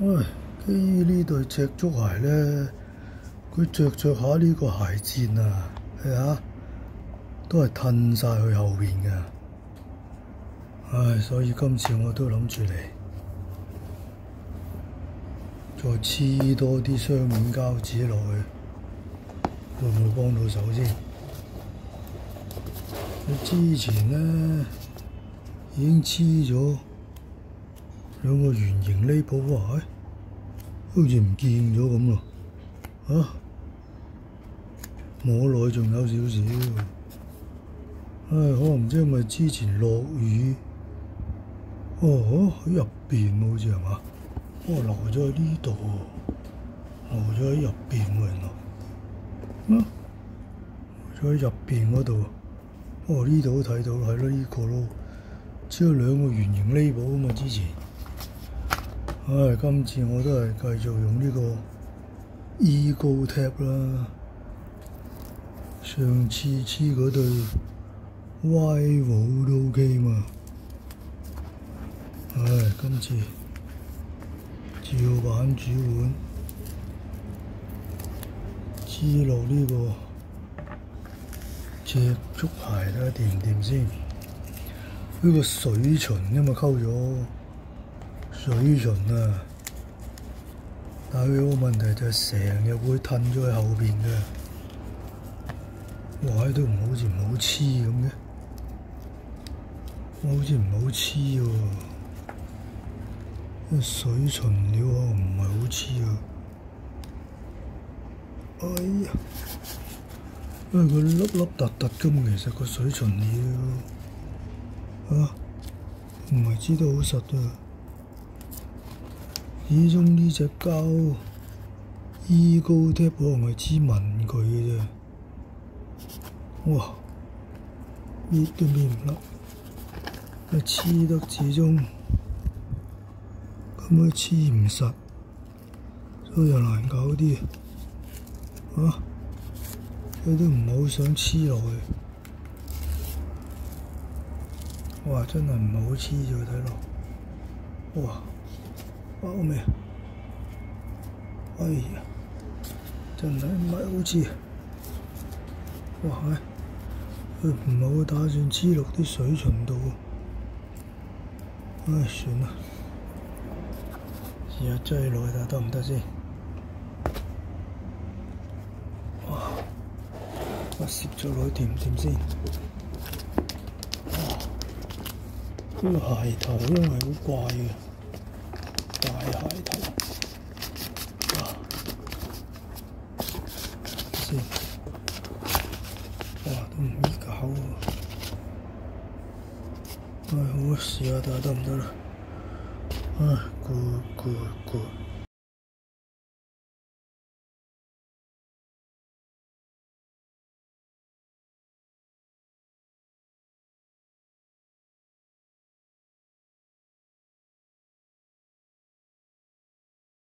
唉，基呢對赤足鞋咧，佢着下呢個鞋墊啊，係啊，都係褪晒去後邊嘅。唉，所以今次我都諗住嚟再黐多啲雙面膠紙落去，會唔會幫到手先？之前咧已經黐咗兩個圓形呢布鞋，好似唔見咗咁咯。啊，摸落仲有少少。唉，可能唔知係咪之前落雨？哦，喺入邊好似係嘛？留咗喺呢度，留咗喺入邊喎，原來。留咗喺入邊嗰度。呢度都睇到，係咯，呢個咯，只有兩個圓形呢布啊嘛，之前。唉，今次我都係繼續用呢個 Ego Tape 啦。上次黐嗰對 Vivo 都 OK 嘛。唉，今次照版煮碗，黐落呢個赤足鞋睇下掂唔掂先？呢個水唇因為溝咗水唇啊，但係佢個問題就係成日會褪咗喺後邊嘅。哇！都好似唔好黐咁嘅，好似唔好黐喎。個水唇料唔係好黐啊！哎呀，因為佢粒粒突突㗎嘛，其實個水唇料唔係黐得好實啊。始終呢隻膠Ego Tape可能係黐文具嘅啫。哇！搣都搣唔甩，黐得始終咁樣黐唔實，所以又難搞啲。佢都唔好想黐落去。哇！真係唔係好黐咗睇落。哇！包咩？哎呀！真係唔係好黐。哇！佢唔係好打算黐落啲水唇度。唉，算啦。試下擠落去睇下得唔得先。哇！我攝咗落去掂唔掂先？呢個鞋頭因為好怪嘅，大鞋頭。先，都唔易搞喎。好，試下睇下得唔得啦。good。